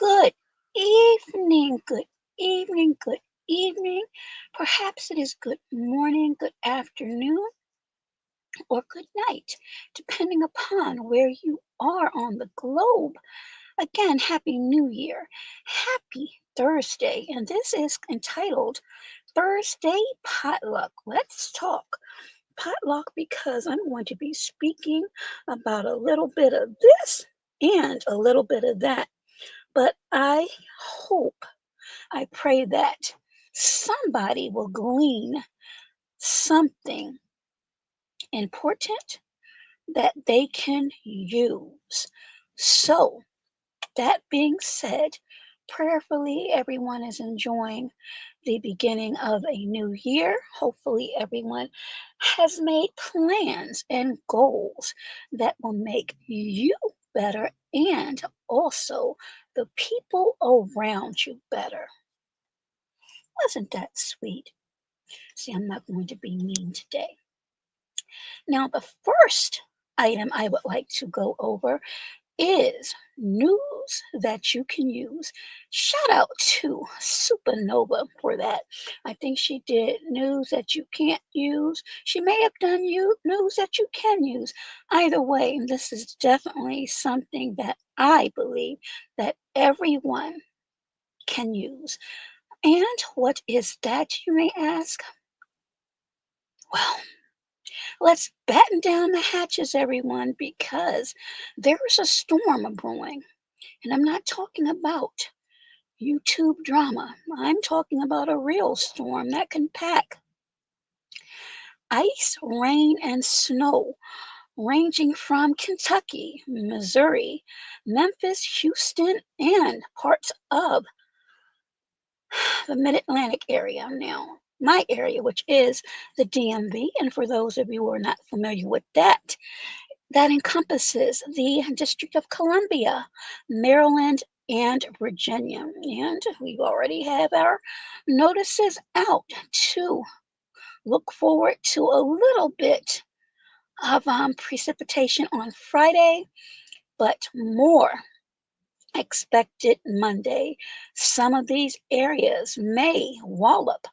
Good evening, good evening, good evening. Perhaps it is good morning, good afternoon, or good night, depending upon where you are on the globe. Again, Happy New Year. Happy Thursday. And this is entitled Thursday Potluck. Let's talk potluck because I'm going to be speaking about a little bit of this and a little bit of that. But I hope I pray that somebody will glean something important that they can use. So, that being said, prayerfully, everyone is enjoying the beginning of a new year. Hopefully, everyone has made plans and goals that will make you better and also the people around you better. Wasn't that sweet? See, I'm not going to be mean today. Now, the first item I would like to go over is news that you can use. Shout out to Supernova for that. I think she did news that you can't use. She may have done you news that you can use. Either way, this is definitely something that I believe that everyone can use. And what is that, you may ask? Well, let's batten down the hatches, everyone, because there's a storm brewing. And I'm not talking about YouTube drama. I'm talking about a real storm that can pack ice, rain, and snow, ranging from Kentucky, Missouri, Memphis, Houston, and parts of the Mid Atlantic area now. My area, which is the DMV, and for those of you who are not familiar with that, that encompasses the District of Columbia, Maryland, and Virginia. And we already have our notices out to look forward to a little bit of precipitation on Friday, but more expected Monday. Some of these areas may wallop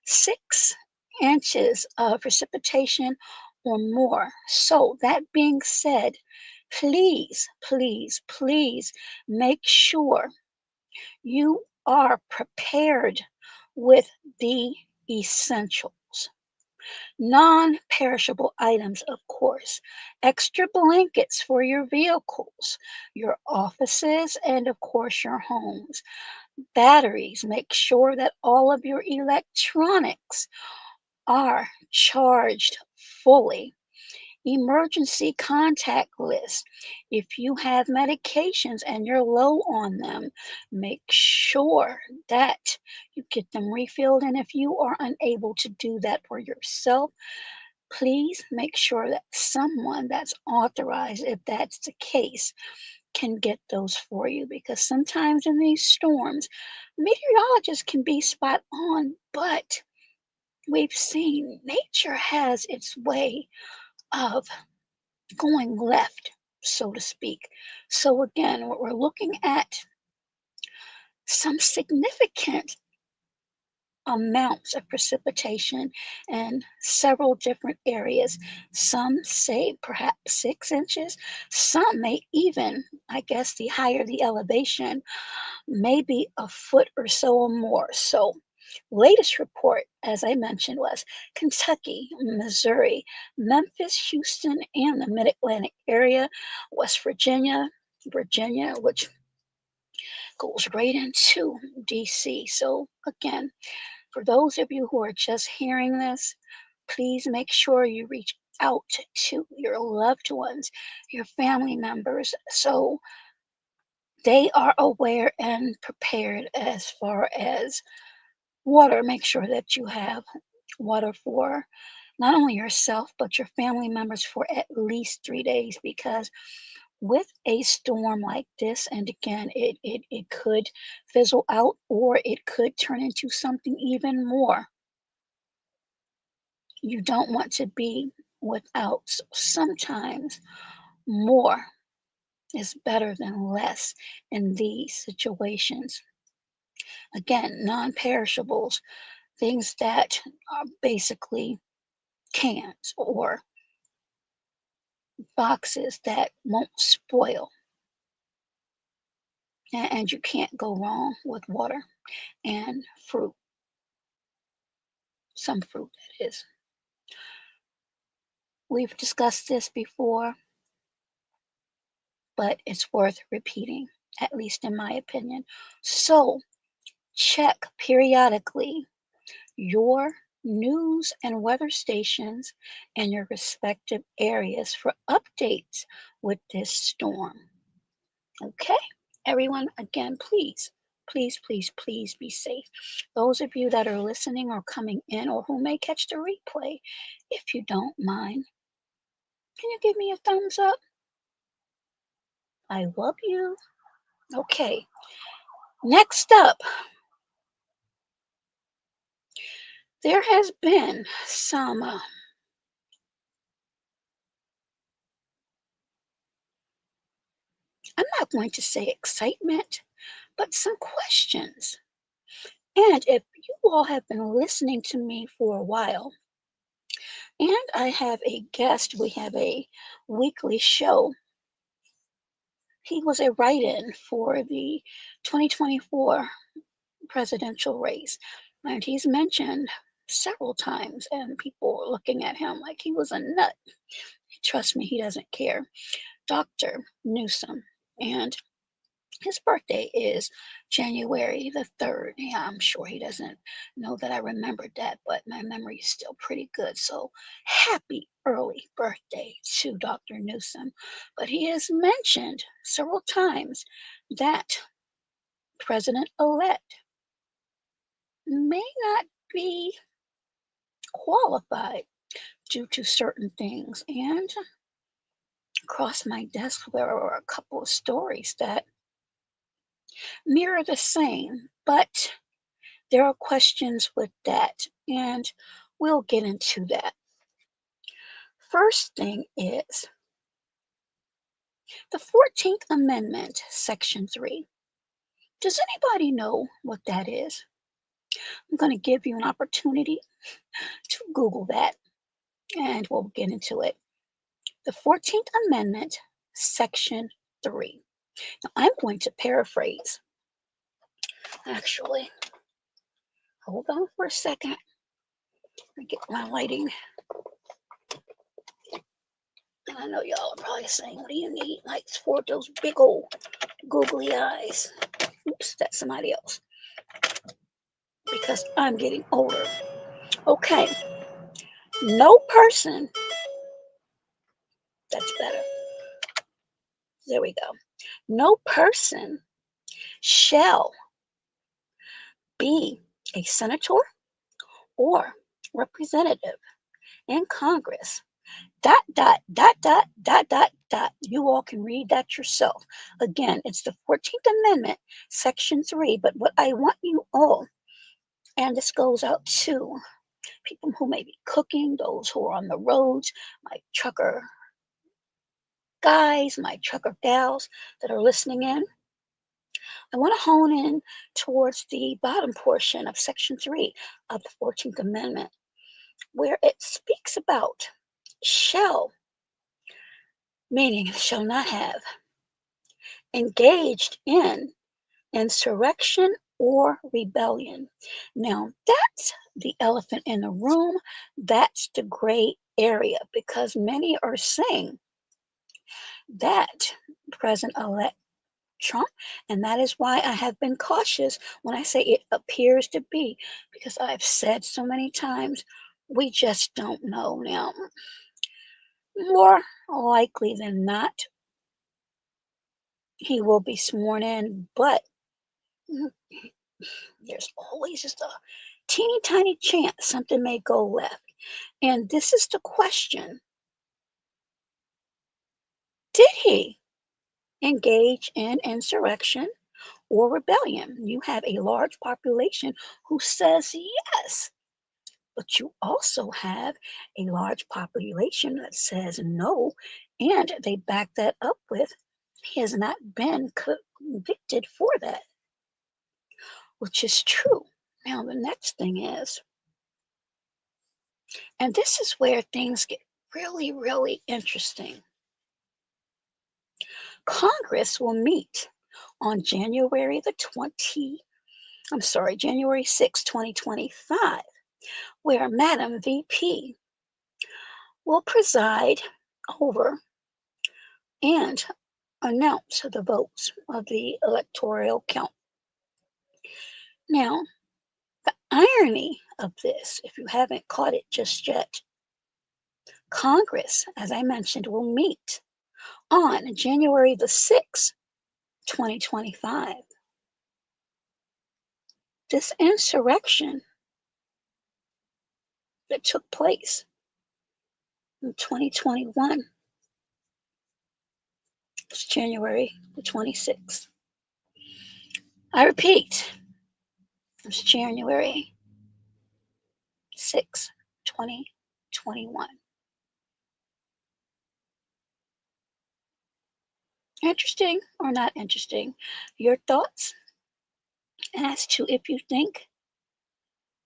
6 inches of precipitation or more. So, that being said, please, please, please make sure you are prepared with the essentials. Non perishable items, of course, extra blankets for your vehicles, your offices, and of course, your homes. Batteries, make sure that all of your electronics are charged fully. Emergency contact list. If you have medications and you're low on them, make sure that you get them refilled. And if you are unable to do that for yourself, please make sure that someone that's authorized, if that's the case, can get those for you. Because sometimes in these storms, meteorologists can be spot on, but we've seen nature has its way of going left, so to speak. So, again, what we're looking at some significant amounts of precipitation in several different areas. Some say perhaps 6 inches, some may even, I guess, the higher the elevation, maybe a foot or so or more. So, latest report, as I mentioned, was Kentucky, Missouri, Memphis, Houston, and the Mid Atlantic area, West Virginia, Virginia, which goes right into DC. So, again, for those of you who are just hearing this, please make sure you reach out to your loved ones, your family members, so they are aware and prepared as far as water. Make sure that you have water for not only yourself, but your family members for at least 3 days because with a storm like this, and again, it could fizzle out or it could turn into something even more. You don't want to be without. So sometimes more is better than less in these situations. Again, non perishables, things that are basically cans or boxes that won't spoil. And you can't go wrong with water and fruit, some fruit that is. We've discussed this before, but it's worth repeating, at least in my opinion. So check periodically your news and weather stations in your respective areas for updates with this storm. Okay? Everyone, again, please, please, please, please be safe. Those of you that are listening or coming in or who may catch the replay, if you don't mind, can you give me a thumbs up? I love you. Okay, next up, there has been some, I'm not going to say excitement, but some questions. And if you all have been listening to me for a while, and I have a guest, we have a weekly show. He was a write in for the 2024 presidential race. And he's mentioned several times, and people are looking at him like he was a nut. Trust me, he doesn't care. Dr. Newsom. And his birthday is January the 3rd. Yeah, I'm sure he doesn't know that I remembered that, but my memory is still pretty good. So happy early birthday to Dr. Newsom. But he has mentioned several times that President elect may not be qualified due to certain things. And across my desk, there are a couple of stories that mirror the same, but there are questions with that, and we'll get into that. First thing is the 14th Amendment, Section 3. Does anybody know what that is? I'm going to give you an opportunity to Google that, and we'll get into it. The 14th Amendment, Section 3. Now, I'm going to paraphrase. Actually, hold on for a second. I get my lighting. And I know y'all are probably saying, what do you need lights for those big old googly eyes? Oops, that's somebody else. Because I'm getting older. Okay, no person, that's better. There we go. No person shall be a senator or representative in Congress. Dot, dot, dot, dot, dot, dot, dot. You all can read that yourself. Again, it's the 14th Amendment, Section 3. But what I want you all, and this goes out to people who may be cooking, those who are on the roads, my trucker guys, my trucker gals that are listening in. I want to hone in towards the bottom portion of Section 3 of the 14th Amendment, where it speaks about shall, meaning shall not have, engaged in insurrection or rebellion. Now, that's the elephant in the room. That's the gray area because many are saying that President elect Trump, and that is why I have been cautious when I say it appears to be, because I've said so many times, we just don't know. Now, more likely than not, he will be sworn in, but there's always just a teeny tiny chance something may go left. And this is the question: did he engage in insurrection or rebellion? You have a large population who says yes, but you also have a large population that says no, and they back that up with He has not been convicted for that, which is true. Now, the next thing is, and this is where things get really, really interesting. Congress will meet on January 6, 2025, where Madam VP will preside over and announce the votes of the electoral count. Now, the irony of this, if you haven't caught it just yet, Congress, as I mentioned, will meet on January the 6th, 2025. This insurrection that took place in 2021 was January the 26th. I repeat, it was January 6, 2021. Interesting or not interesting? Your thoughts as to if you think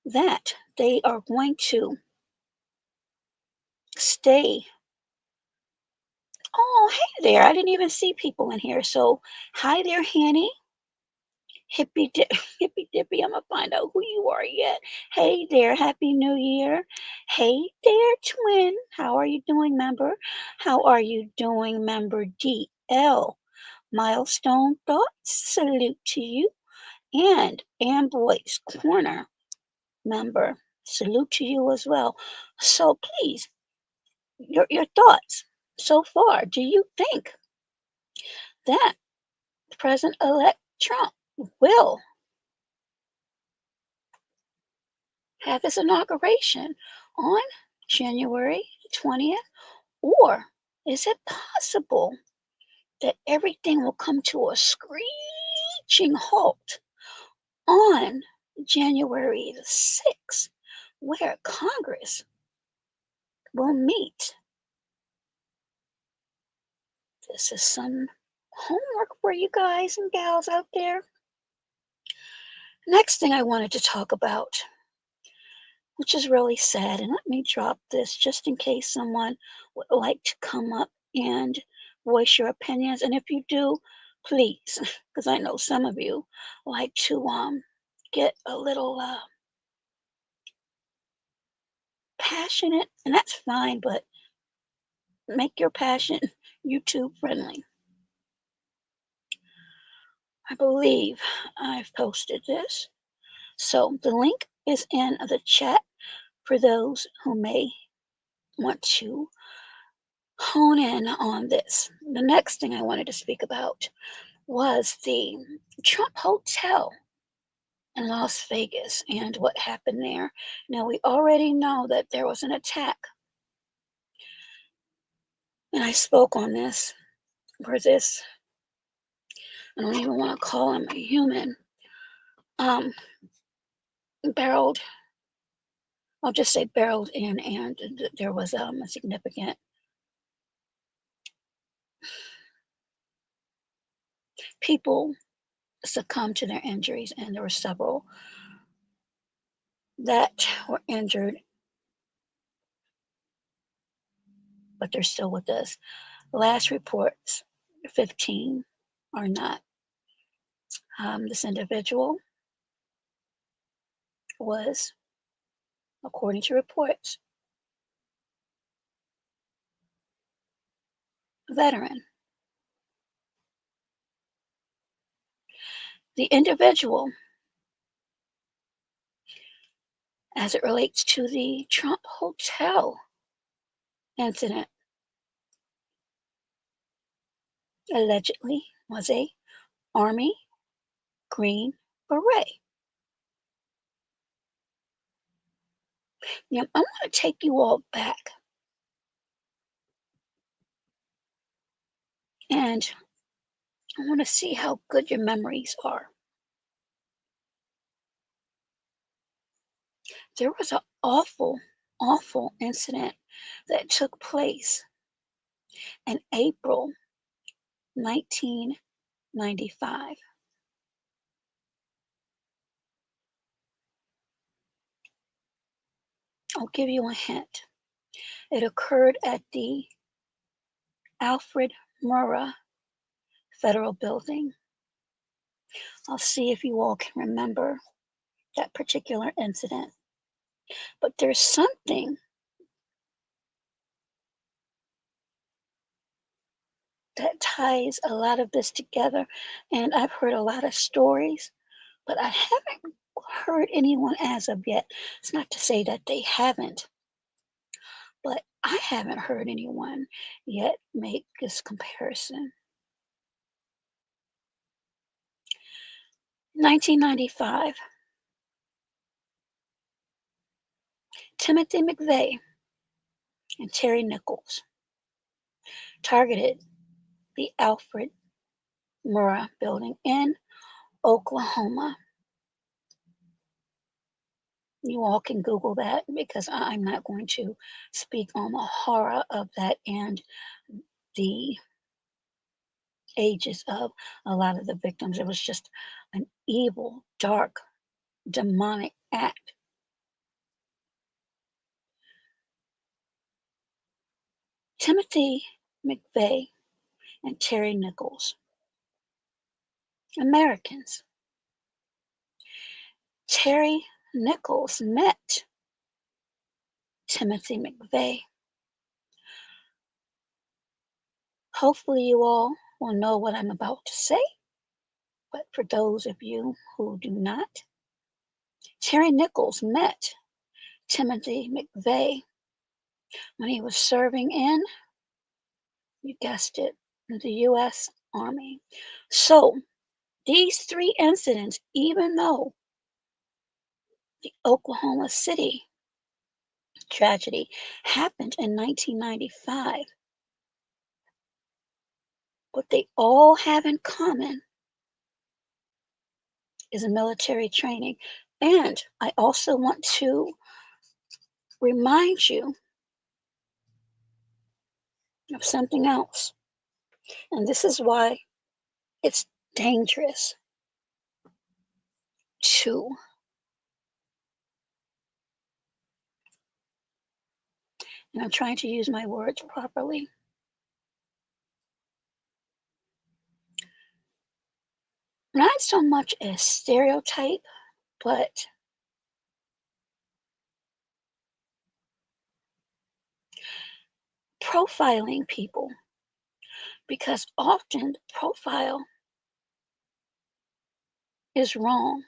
that they are going to stay. Oh, hey there. I didn't even see people in here. So, hi there, Hanny. Hippy dip, hippy dippy. I'm gonna find out who you are yet. Hey there, Happy New Year. Hey there, twin. How are you doing, member? How are you doing, member DL? Milestone thoughts. Salute to you. And Amboy's Corner member. Salute to you as well. So please, your thoughts so far. Do you think that President-elect Trump will have his inauguration on January 20th? Or is it possible that everything will come to a screeching halt on January the 6th, where Congress will meet? This is some homework for you guys and gals out there. Next thing I wanted to talk about, which is really sad, and let me drop this just in case someone would like to come up and voice your opinions. And if you do, please, because I know some of you like to get a little passionate, and that's fine, but make your passion YouTube friendly. I believe I've posted this. So the link is in the chat for those who may want to hone in on this. The next thing I wanted to speak about was the Trump Hotel in Las Vegas and what happened there. Now, we already know that there was an attack, and I spoke on this, where this, I don't even want to call him a human, um, barreled, I'll just say barreled in, and there was a significant people succumbed to their injuries, and there were several that were injured, but they're still with us. Last reports, 15 are not. This individual was, according to reports, a veteran. The individual, as it relates to the Trump Hotel incident, allegedly was a Army Green Beret. Now, I want to take you all back, and I want to see how good your memories are. There was an awful, awful incident that took place in April 1995. I'll give you a hint. It occurred at the Alfred Murrah Federal Building. I'll see if you all can remember that particular incident. But there's something that ties a lot of this together, and I've heard a lot of stories, but I haven't heard anyone as of yet. It's not to say that they haven't, but I haven't heard anyone yet make this comparison. 1995, Timothy McVeigh and Terry Nichols targeted the Alfred Murrah Building in Oklahoma. You all can Google that because I'm not going to speak on the horror of that and the ages of a lot of the victims. It was just an evil, dark, demonic act. Timothy McVeigh and Terry Nichols, Americans. Terry Nichols met Timothy McVeigh. Hopefully, you all will know what I'm about to say, but for those of you who do not, Terry Nichols met Timothy McVeigh when he was serving in, you guessed it, the U.S. Army. So, these three incidents, even though the Oklahoma City tragedy happened in 1995, what they all have in common is military training. And I also want to remind you of something else. And this is why it's dangerous to, and I'm trying to use my words properly, not so much as stereotype, but profiling people. Because often the profile is wrong.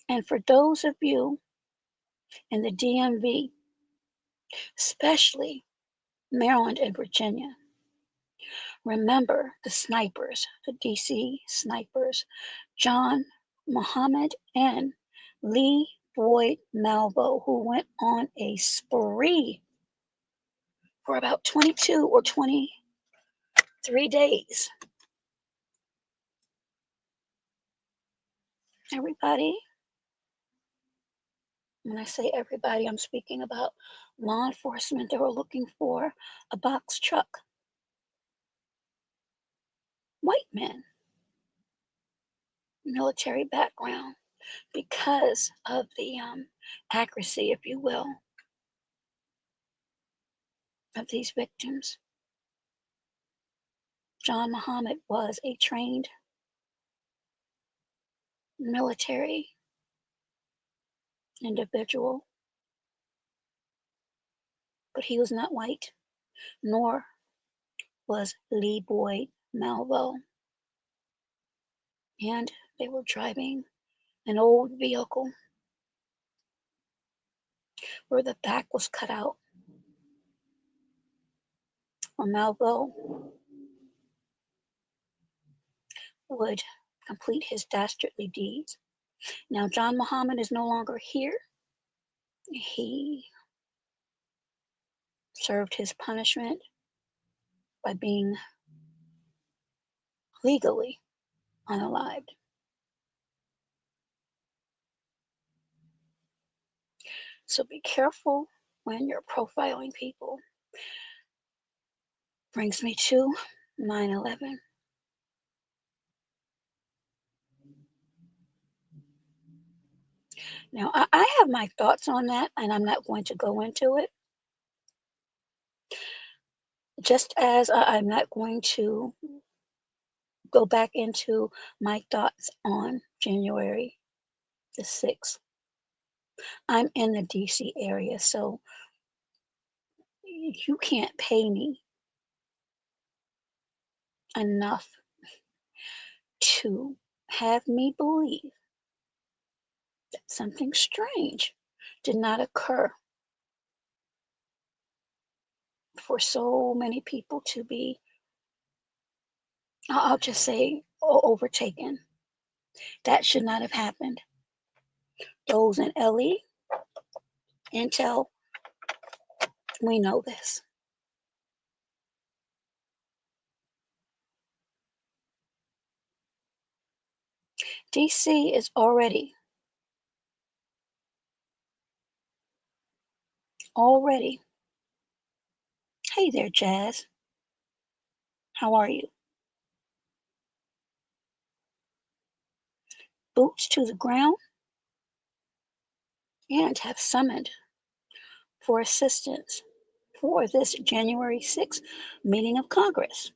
And for those of you in the DMV, especially Maryland and Virginia, remember the snipers, the DC snipers, John Muhammad and Lee Boyd Malvo, who went on a spree for about 22 or 23 days. Everybody, when I say everybody, I'm speaking about law enforcement. They were looking for a box truck. White men, military background, because of the accuracy, if you will, of these victims. John Muhammad was a trained military individual, but he was not white, nor was Lee Boyd Malvo. And they were driving an old vehicle where the back was cut out, where Malvo would complete his dastardly deeds. Now, John Muhammad is no longer here. He served his punishment by being legally unalived. So be careful when you're profiling people. Brings me to 9/11. Now, I have my thoughts on that, and I'm not going to go into it, just as I'm not going to go back into my thoughts on January the 6th. I'm in the DC area, so you can't pay me enough to have me believe that something strange did not occur for so many people to be, I'll just say, overtaken. That should not have happened. Those in LE, Intel, we know this. DC is already. Hey there, Jazz. How are you? Boots to the ground and have summoned for assistance for this January 6th meeting of Congress.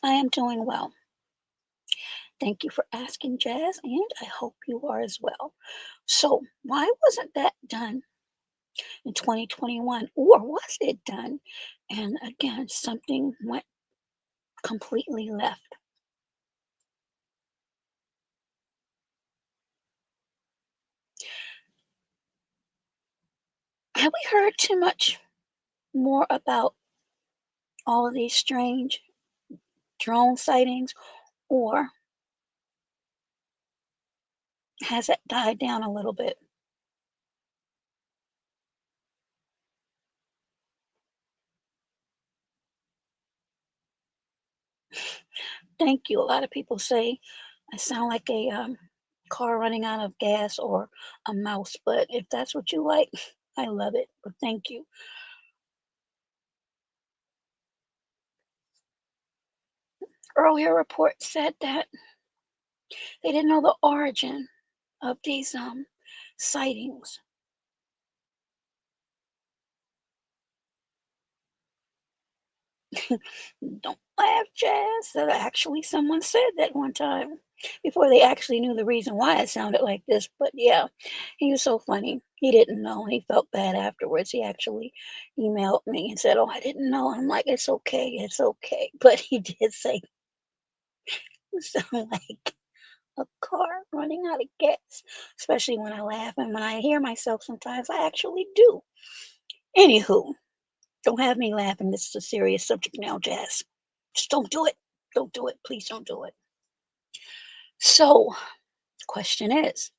I am doing well. Thank you for asking, Jazz, and I hope you are as well. So, why wasn't that done in 2021? Or was it done? And again, something went completely left. Have we heard too much more about all of these strange drone sightings, or has it died down a little bit? Thank you. A lot of people say I sound like a car running out of gas or a mouse, but if that's what you like, I love it. But thank you. Earlier reports said that they didn't know the origin of these sightings. Don't laugh, Jazz. That actually someone said that one time before they actually knew the reason why it sounded like this. But yeah, he was so funny. He didn't know and he felt bad afterwards. He actually emailed me and said, "Oh, I didn't know." I'm like, "It's okay, it's okay." But he did say you sound like a car running out of gas, especially when I laugh and when I hear myself sometimes I actually do. Anywho, don't have me laughing. This is a serious subject now, Jazz. Just don't do it. Don't do it. Please don't do it. So, the question is,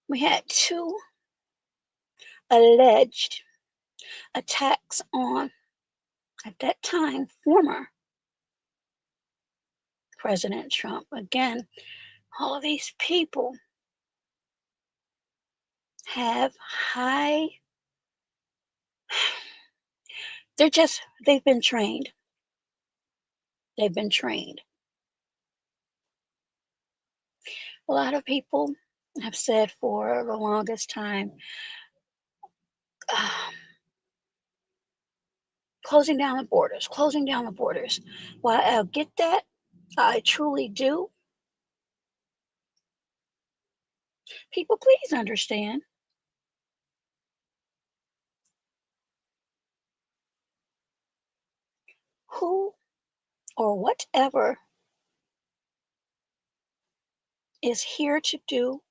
we had two alleged attacks on, at that time, former President Trump. Again, all of these people have high, they've been trained. They've been trained. A lot of people have said for the longest time, um, closing down the borders. While I get that, I truly do. People, please understand who or whatever is here to do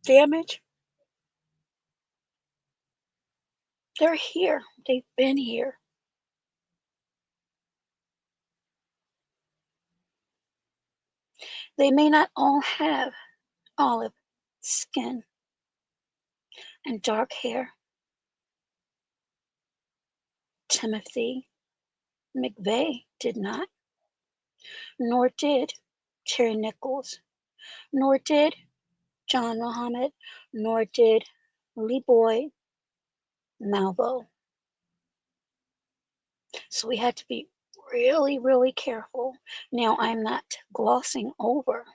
damage, they're here. They've been here. They may not all have olive skin and dark hair. Timothy McVeigh did not. nor did Terry Nichols, nor did John Muhammad, nor did Lee Boy Malvo. So we had to be really, really careful. Now, I'm not glossing over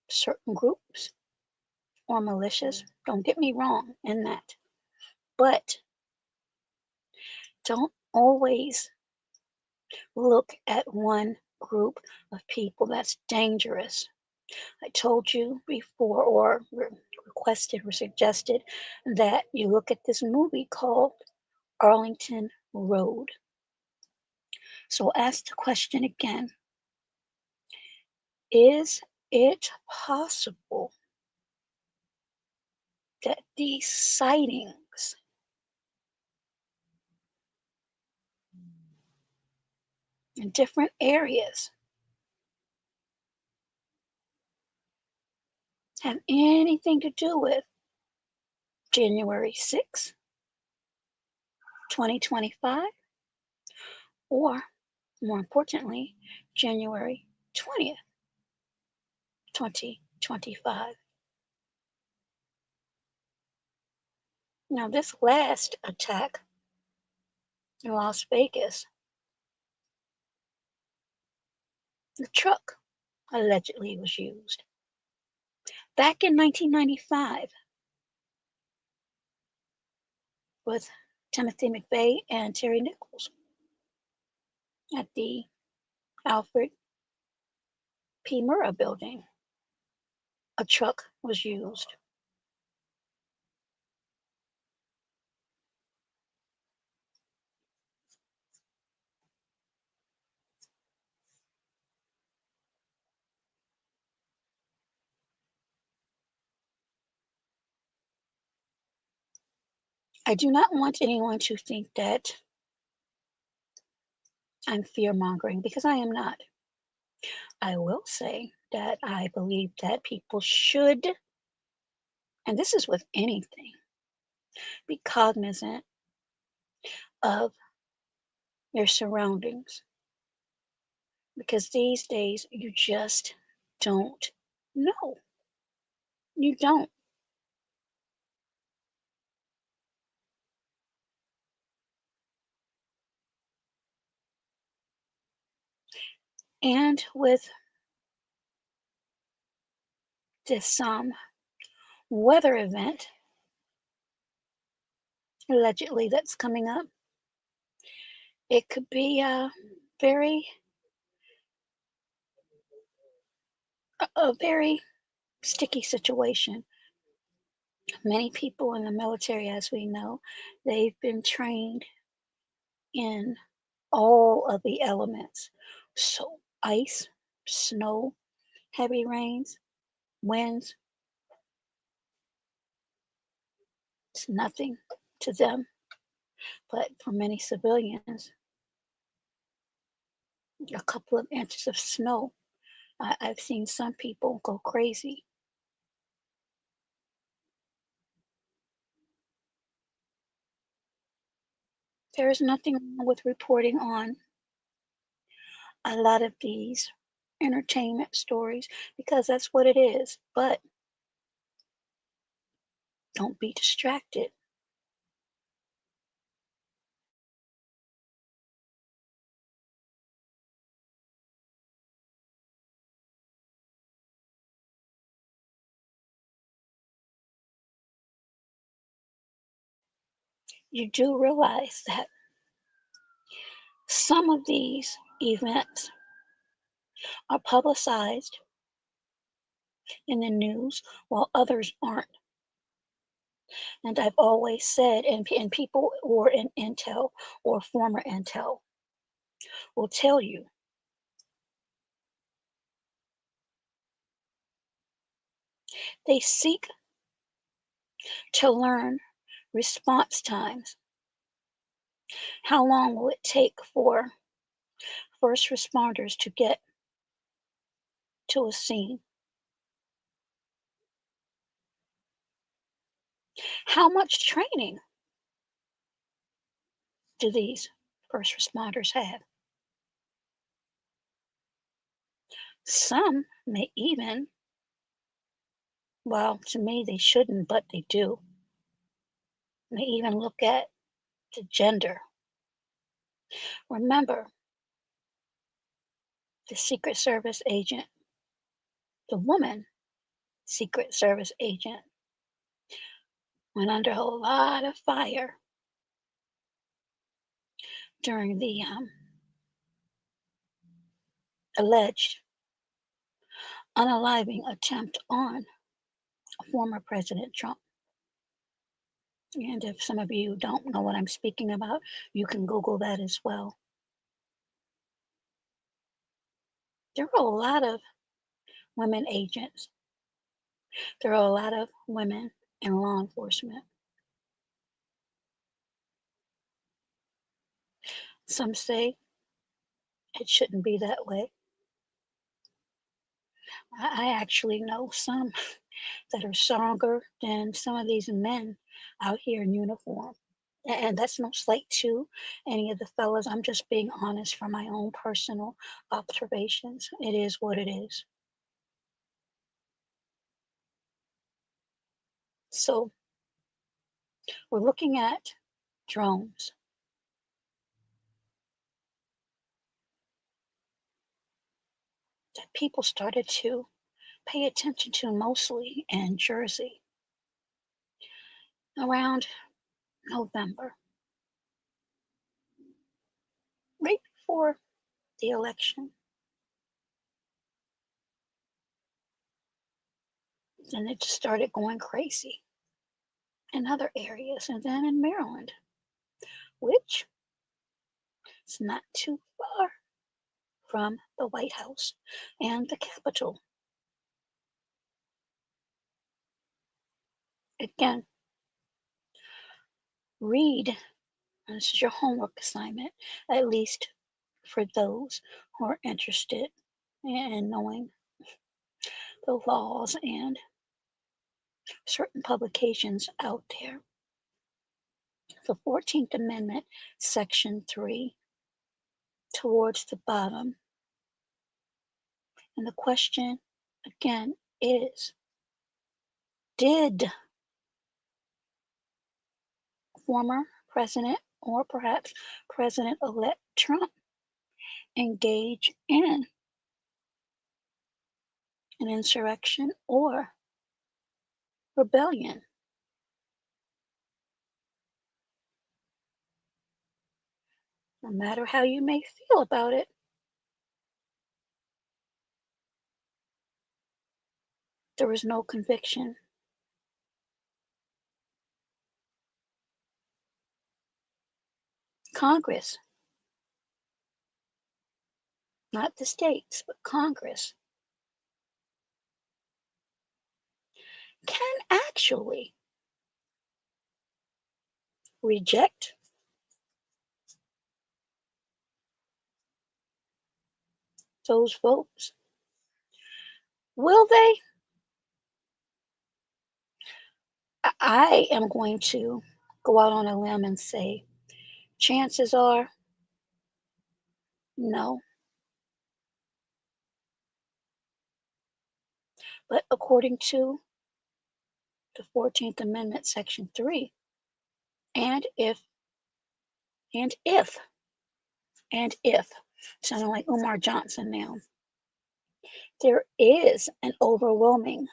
certain groups or militias. Don't get me wrong in that. But don't always look at one group of people that's dangerous. I told you before, or requested or suggested, that you look at this movie called Arlington Road. So ask the question again: is it possible that these sightings in different areas have anything to do with January 6th, 2025, or more importantly, January 20th, 2025? Now, this last attack in Las Vegas, the truck allegedly was used. Back in 1995, with Timothy McVeigh and Terry Nichols at the Alfred P. Murrah building, a truck was used. I do not want anyone to think that I'm fear mongering, because I am not. I will say that I believe that people should, and this is with anything, be cognizant of your surroundings, because these days you just don't know. You don't. And with this weather event allegedly that's coming up, it could be very a very sticky situation. Many people in the military, as we know, they've been trained in all of the elements. So ice, snow, heavy rains, winds, it's nothing to them. But for many civilians, a couple of inches of snow, I've seen some people go crazy. There is nothing wrong with reporting on a lot of these entertainment stories, because that's what it is. But don't be distracted. You do realize that some of these events are publicized in the news while others aren't. And I've always said, and people who are in intel or former intel will tell you, they seek to learn response times. How long will it take for first responders to get to a scene? How much training do these first responders have? Some may even, well, to me, they shouldn't, but they do, may even look at the gender. Remember, the Secret Service agent, the woman Secret Service agent, went under a lot of fire during the alleged unaliving attempt on former President Trump. And if some of you don't know what I'm speaking about, you can Google that as well. There are a lot of women agents, there are a lot of women in law enforcement. Some say it shouldn't be that way. I actually know some that are stronger than some of these men out here in uniform. And that's no slight to any of the fellas. I'm just being honest from my own personal observations. It is what it is. So we're looking at drones that people started to pay attention to mostly in Jersey around November, right before the election. Then it just started going crazy in other areas, and then in Maryland, which is not too far from the White House and the Capitol. Again, read. This is your homework assignment, at least for those who are interested in knowing the laws and certain publications out there. The 14th Amendment, Section 3, towards the bottom. And the question, again, is did former President or perhaps President elect Trump engage in an insurrection or rebellion? No matter how you may feel about it, there was no conviction. Congress, not the states, but Congress, can actually reject those votes. Will they? I am going to go out on a limb and say chances are no. But according to the 14th Amendment, Section 3, and and if, if, sounding like Umar Johnson now, there is an overwhelming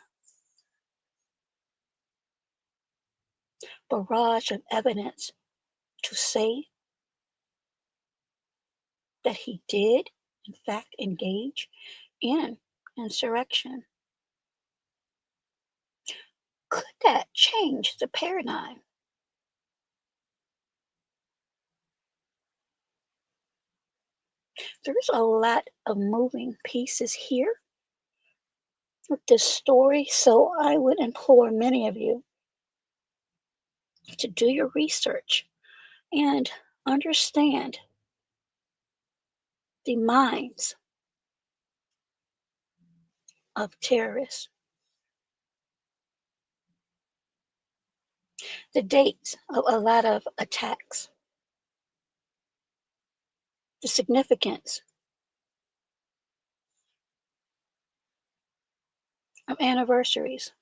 barrage of evidence to say that he did, in fact, engage in insurrection. Could that change the paradigm? There's a lot of moving pieces here with this story, so I would implore many of you to do your research and understand the minds of terrorists, the dates of a lot of attacks, the significance of anniversaries.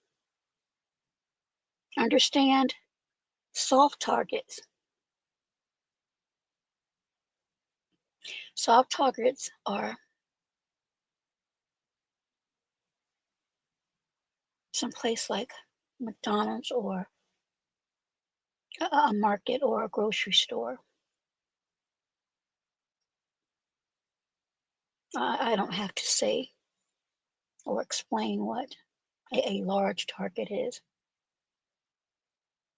Understand soft targets. Soft targets are someplace like McDonald's or a market or a grocery store. I don't have to say or explain what a large target is.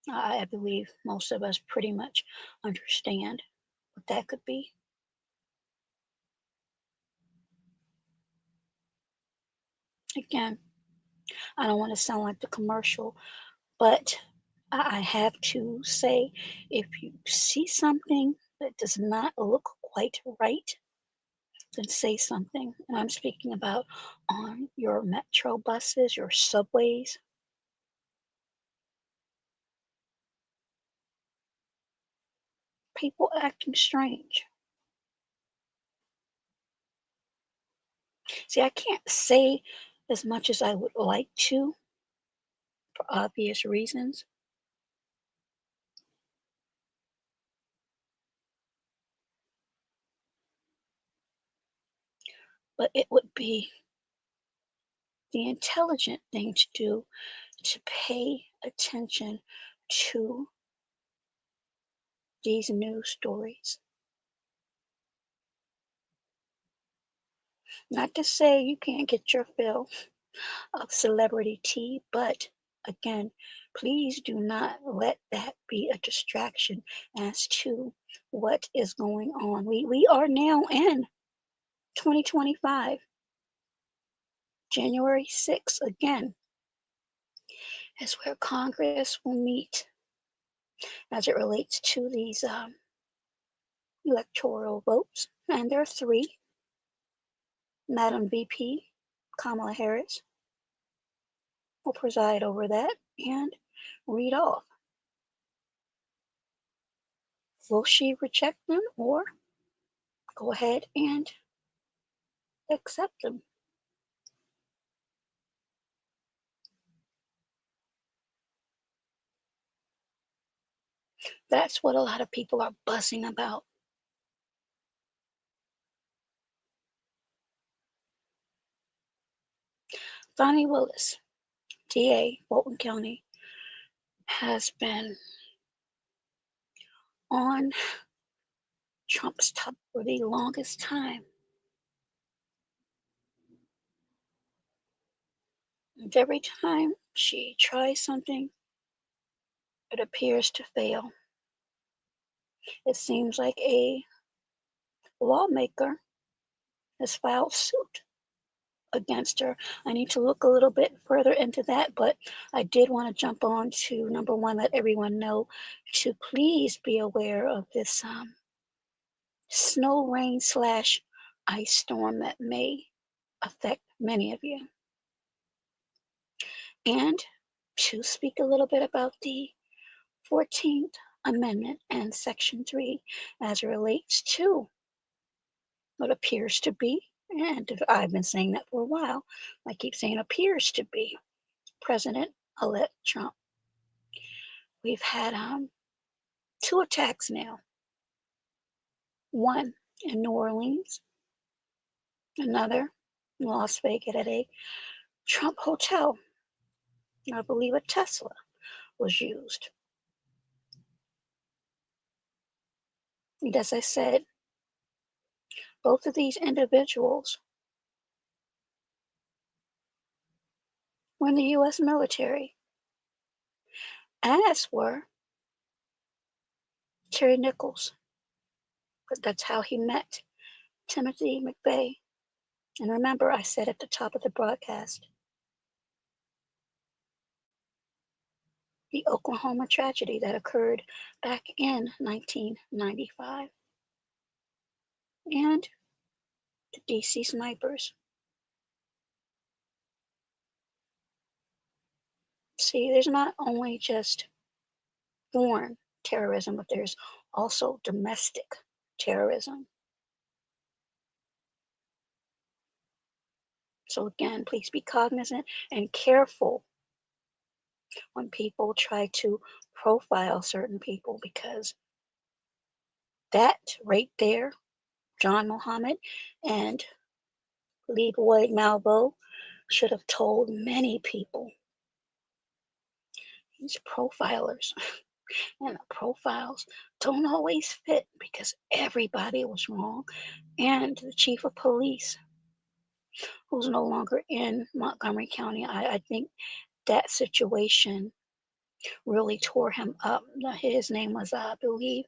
I believe most of us pretty much understand what that could be. Again, I don't want to sound like the commercial, but I have to say if you see something that does not look quite right, then say something. And I'm speaking about on your metro buses, your subways, people acting strange. See, I can't say as much as I would like to for obvious reasons, but it would be the intelligent thing to do to pay attention to these news stories. Not to say you can't get your fill of celebrity tea, but again, please do not let that be a distraction as to what is going on. We are now in 2025, January 6th, again, is where Congress will meet as it relates to these electoral votes. And there are three. Madam VP Kamala Harris will preside over that and read off. Will she reject them or go ahead and accept them? That's what a lot of people are buzzing about. Bonnie Willis, DA, Fulton County, has been on Trump's top for the longest time. And every time she tries something, it appears to fail. It seems like a lawmaker has filed suit against her. I need to look a little bit further into that, but I did want to jump on to number one, let everyone know to please be aware of this snow, rain slash ice storm that may affect many of you. And to speak a little bit about the 14th Amendment and Section 3 as it relates to what appears to be, and I've been saying that for a while, I keep saying appears to be President-elect Trump. We've had two attacks now. One in New Orleans, another in Las Vegas at a Trump hotel. I believe a Tesla was used. And as I said, both of these individuals were in the U.S. military, as were Terry Nichols. But that's how he met Timothy McVeigh. And remember, I said at the top of the broadcast, the Oklahoma tragedy that occurred back in 1995, and the DC snipers. See, there's not only just foreign terrorism, but there's also domestic terrorism. So again, please be cognizant and careful when people try to profile certain people because that right there, John Muhammad and Lee Boyd Malvo should have told many people. These profilers and the profiles don't always fit because everybody was wrong. And the chief of police, who's no longer in Montgomery County, I think that situation really tore him up. His name was, I believe,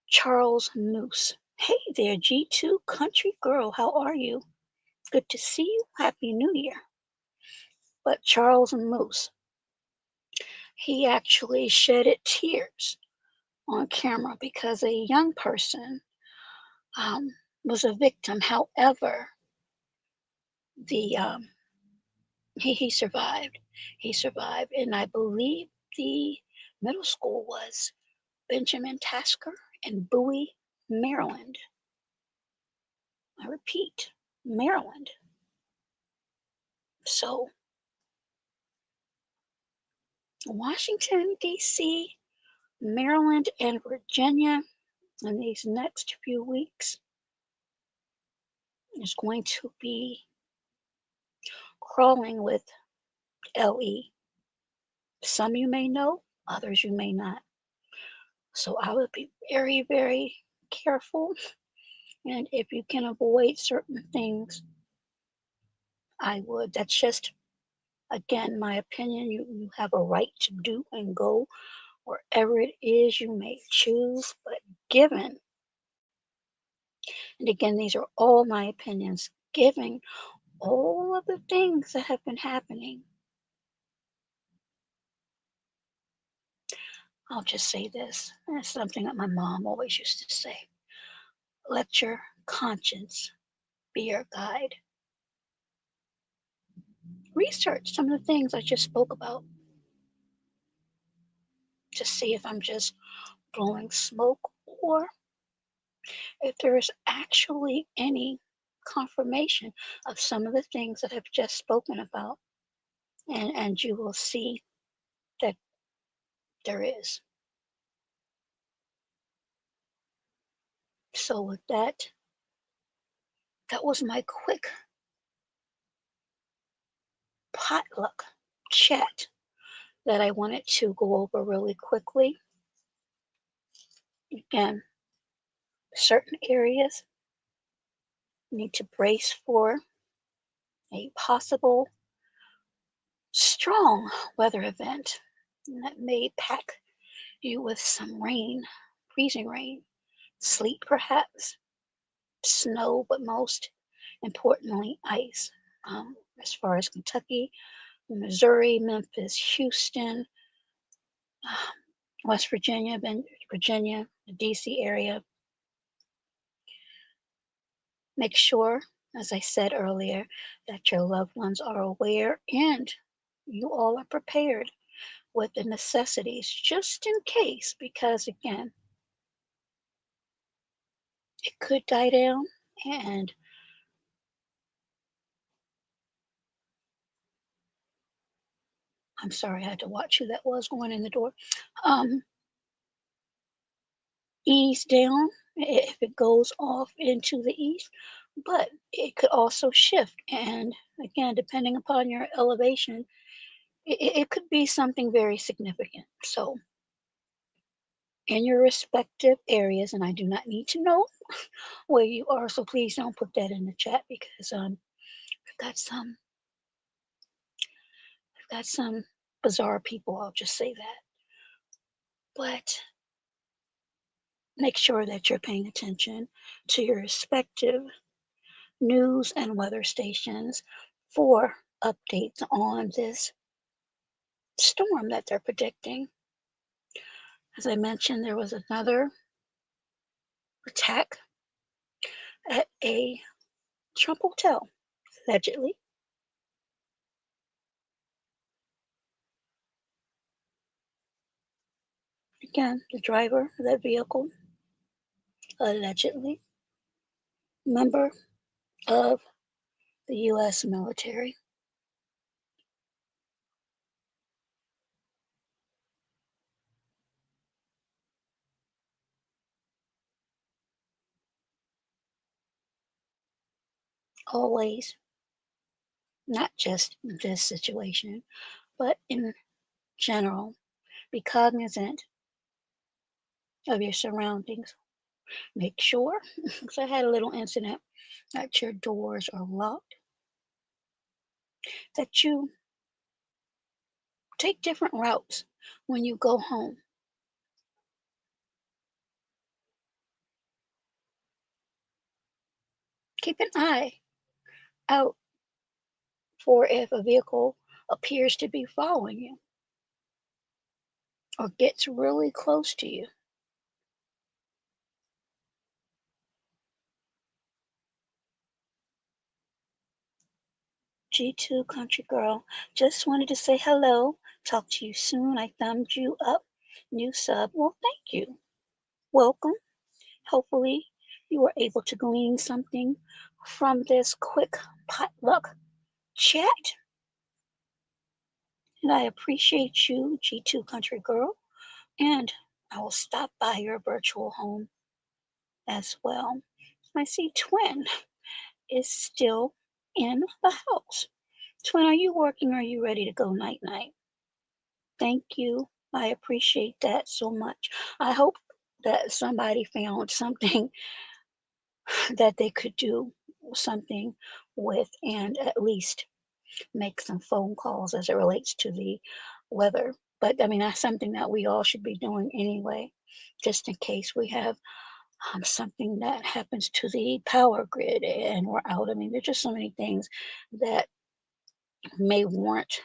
Charles Moose. Hey there, G2 Country Girl, how are you? Good to see you. Happy New Year. But Charles Moose, he actually shedded tears on camera because a young person um, was a victim. However, the he survived. He survived, and I believe the middle school was Benjamin Tasker in Bowie, Maryland. I repeat, Maryland. So Washington, D.C., Maryland, and Virginia in these next few weeks is going to be crawling with LE. Some you may know, others you may not. So I would be very, very careful. And if you can avoid certain things, I would. That's just, again, my opinion. You have a right to do and go wherever it is you may choose. But given, and again, these are all my opinions, given all of the things that have been happening, I'll just say this. And it's something that my mom always used to say. Let your conscience be your guide. Research some of the things I just spoke about to see if I'm just blowing smoke or if there is actually any confirmation of some of the things that I've just spoken about. And you will see that there is. So with that, that was my quick potluck chat that I wanted to go over really quickly. Again, certain areas need to brace for a possible strong weather event that may pack you with some rain, freezing rain, sleet perhaps, snow, but most importantly, ice. As far as Kentucky, Missouri, Memphis, Houston, uh, West Virginia, Virginia, the DC area. Make sure, as I said earlier, that your loved ones are aware and you all are prepared with the necessities just in case, because again, it could die down. And I'm sorry, I had to watch who that was going in the door. Um, Ease down if it goes off into the east, but it could also shift. And again, depending upon your elevation, it could be something very significant. So, in your respective areas, and I do not need to know where you are, so please don't put that in the chat because I've got some I've got some bizarre people. I'll just say that. But make sure that you're paying attention to your respective news and weather stations for updates on this storm that they're predicting. As I mentioned, there was another attack at a Trump hotel, allegedly. Again, the driver of that vehicle, allegedly, member of the U.S. military. Always, not just this situation, but in general, be cognizant of your surroundings. Make sure, because I had a little incident, that your doors are locked, that you take different routes when you go home. Keep an eye out for if a vehicle appears to be following you or gets really close to you. G2 Country Girl, just wanted to say hello. Talk to you soon. I thumbed you up. New sub. Well, thank you. Welcome. Hopefully, you were able to glean something from this quick potluck chat. And I appreciate you, G2 Country Girl. And I will stop by your virtual home as well. I see Twin is still in the house. Twin, are you working or are you ready to go night night? Thank you. I appreciate that so much. I hope that somebody found something that they could do something with and at least make some phone calls as it relates to the weather. But I mean, that's something that we all should be doing anyway, just in case we have something that happens to the power grid and we're out. I mean, there's just so many things that may warrant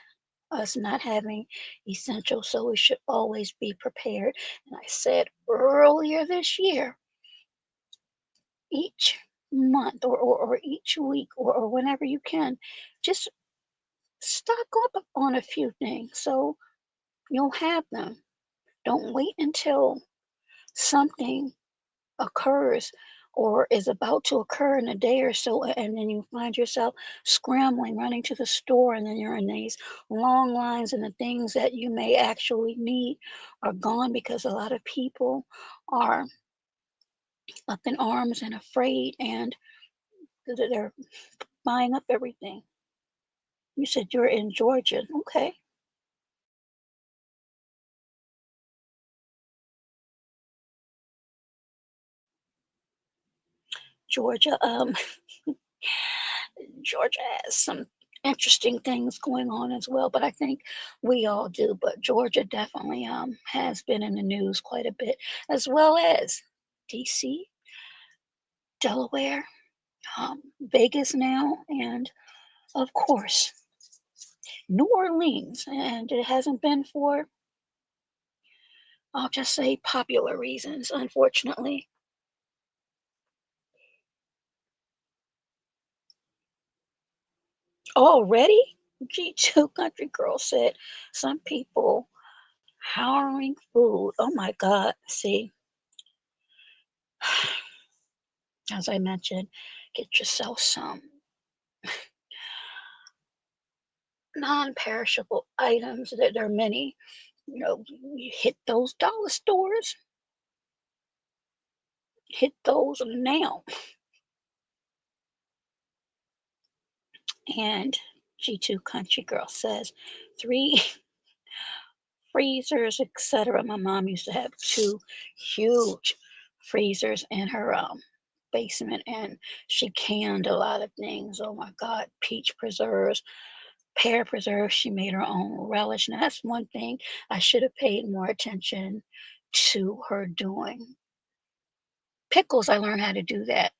us not having essential, so we should always be prepared. And I said earlier this year, each month or each week or whenever you can, just stock up on a few things so you'll have them. Don't wait until something occurs or is about to occur in a day or so, and then you find yourself scrambling, running to the store, and then you're in these long lines, and the things that you may actually need are gone because a lot of people are up in arms and afraid, and they're buying up everything. You said you're in Georgia. Okay. Georgia, Georgia has some interesting things going on as well, but I think we all do. But Georgia definitely has been in the news quite a bit, as well as DC, Delaware, Vegas now, and of course New Orleans. And it hasn't been for, I'll just say, popular reasons, unfortunately. Already, G2 Country Girl said some people powering food. Oh my God. See, as I mentioned, get yourself some non-perishable items. There are many. You hit those dollar stores, hit those now. And G2 Country Girl says 3 freezers, etc. My mom used to have 2 huge freezers in her basement, and she canned a lot of things. Oh my God, peach preserves, pear preserves. She made her own relish. Now that's one thing I should have paid more attention to her doing. Pickles, I learned how to do that.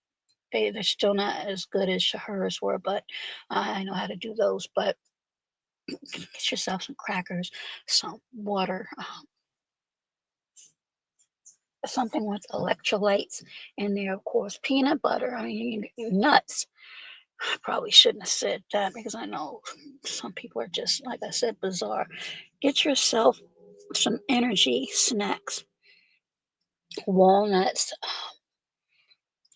They're still not as good as hers were, but I know how to do those. But get yourself some crackers, some water, something with electrolytes in there, of course, peanut butter. I mean, nuts. I probably shouldn't have said that because I know some people are just, like I said, bizarre. Get yourself some energy snacks, walnuts,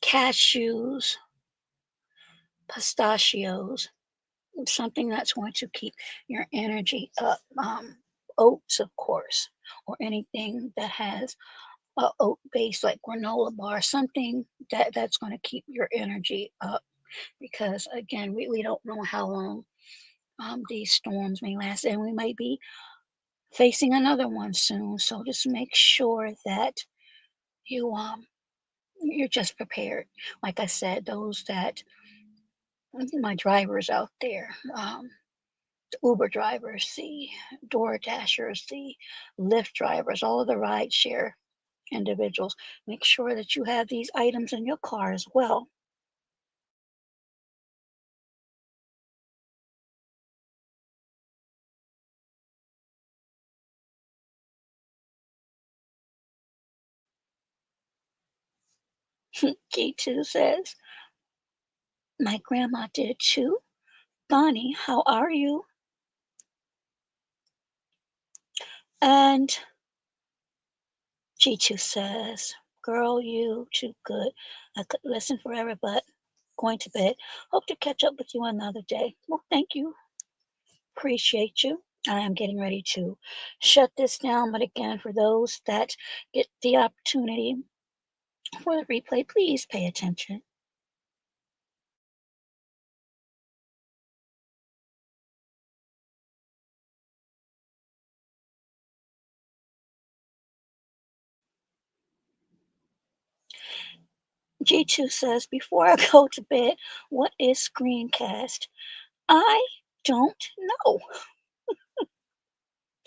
cashews, pistachios, something that's going to keep your energy up. Oats, of course, or anything that has a oat base like granola bar, something that's going to keep your energy up. Because again, we don't know how long these storms may last, and we might be facing another one soon. So just make sure that you're just prepared. Like I said, those that my drivers out there, the Uber drivers, the Door Dashers, the Lyft drivers, all of the rideshare individuals, make sure that you have these items in your car as well. G2 says, my grandma did too. Bonnie, how are you? And G2 says, girl, you too good. I could listen forever, but going to bed. Hope to catch up with you another day. Well, thank you. Appreciate you. I am getting ready to shut this down. But again, for those that get the opportunity for the replay, please pay attention. G2 says, before I go to bed, what is screencast? I don't know.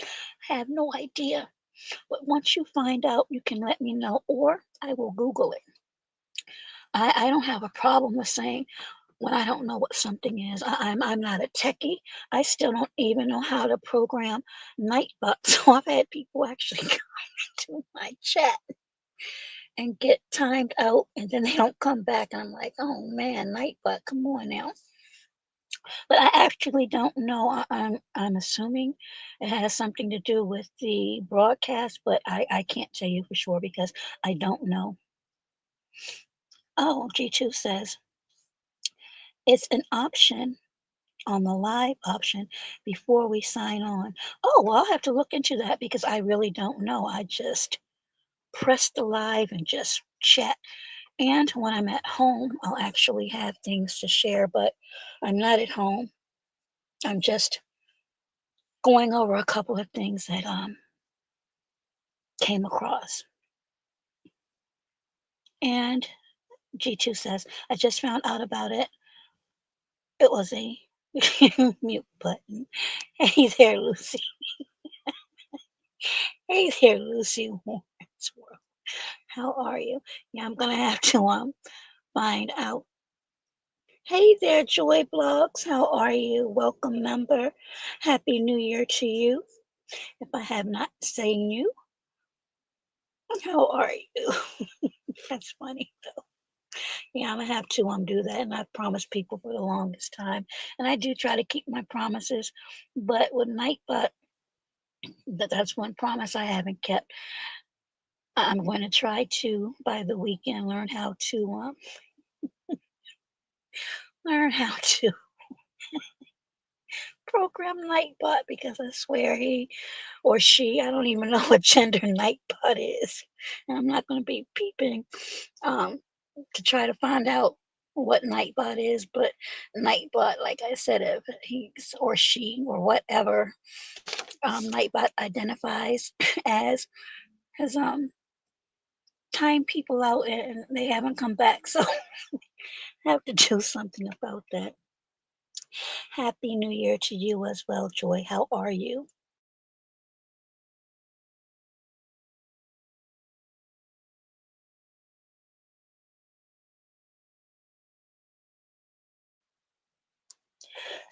I have no idea. But once you find out, you can let me know, or I will Google it. I don't have a problem with saying when I don't know what something is. I'm not a techie. I still don't even know how to program Nightbot. So I've had people actually go to my chat and get timed out, and then they don't come back. And I'm like, oh man, Nightbot, come on now. But I actually don't know. I'm assuming it has something to do with the broadcast, but I can't tell you for sure because I don't know. Oh, G2 says it's an option on the live option before we sign on. Oh, well, I'll have to look into that because I really don't know. I just press the live and just chat. And when I'm at home, I'll actually have things to share, but I'm not at home. I'm just going over a couple of things that came across. And G2 says, I just found out about it. It was a mute button. Hey there, Lucy. Hey there, Lucy Warren's World. How are you? Yeah, I'm gonna have to find out. Hey there, Joy Blogs. How are you? Welcome, member. Happy New Year to you. If I have not seen you, how are you? That's funny though. Yeah, I'm gonna have to do that, and I've promised people for the longest time, and I do try to keep my promises. But with Nightbot, that's one promise I haven't kept. I'm going to try to by the weekend learn how to program Nightbot because I swear he or she, I don't even know what gender Nightbot is. And I'm not going to be peeping um, to try to find out what Nightbot is, but Nightbot, like I said, if he's or she or whatever Nightbot identifies as, has timed people out and they haven't come back. So I have to do something about that. Happy New Year to you as well, Joy. How are you?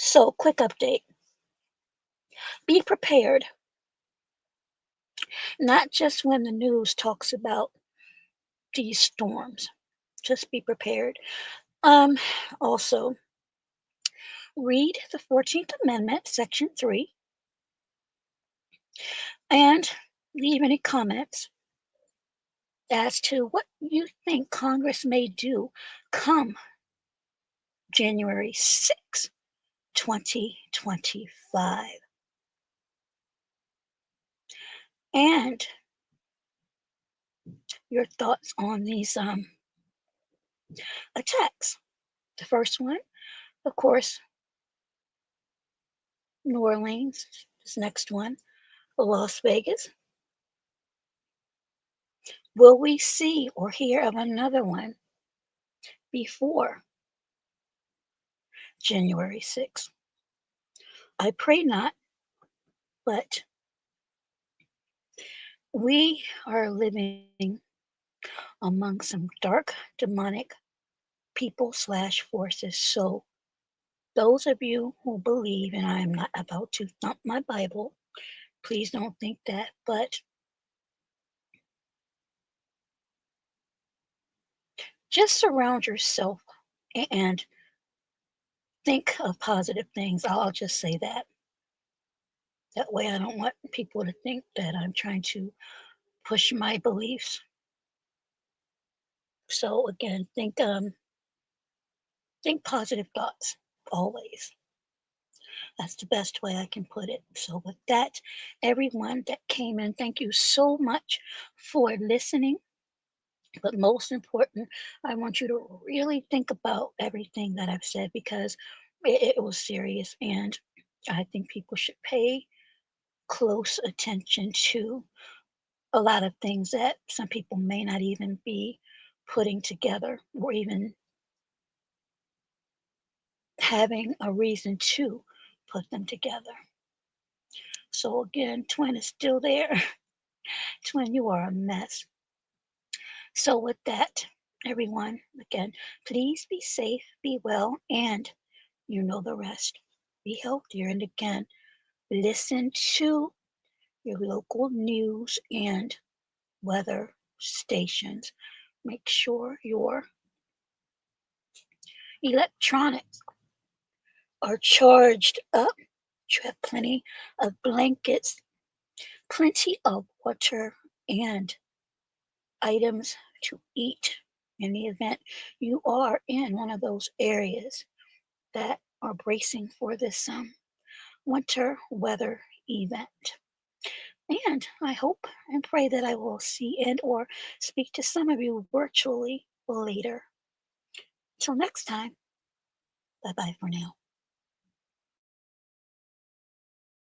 So, quick update. Be prepared, not just when the news talks about these storms. Just be prepared. Um, Also, read the 14th Amendment, Section 3, and leave any comments as to what you think Congress may do come January 6th, 2025. And your thoughts on these attacks. The first one, of course, New Orleans. This next one, Las Vegas. Will we see or hear of another one before January 6th? I pray not, but we are living among some dark, demonic people slash forces. So, those of you who believe, and I am not about to thump my Bible, please don't think that, but just surround yourself and think of positive things. I'll just say that. That way, I don't want people to think that I'm trying to push my beliefs. So again, think positive thoughts always. That's the best way I can put it. So with that, everyone that came in, thank you so much for listening. But most important, I want you to really think about everything that I've said because it was serious, and I think people should pay close attention to a lot of things that some people may not even be putting together or even having a reason to put them together. So again, twin is still there. Twin, you are a mess. So with that, everyone, again, please be safe, be well, and you know the rest. Be healthier. And again, listen to your local news and weather stations. Make sure your electronics are charged up. You have plenty of blankets, plenty of water, and items to eat in the event you are in one of those areas that are bracing for this winter weather event. And I hope and pray that I will see and or speak to some of you virtually later. Till next time, bye bye for now.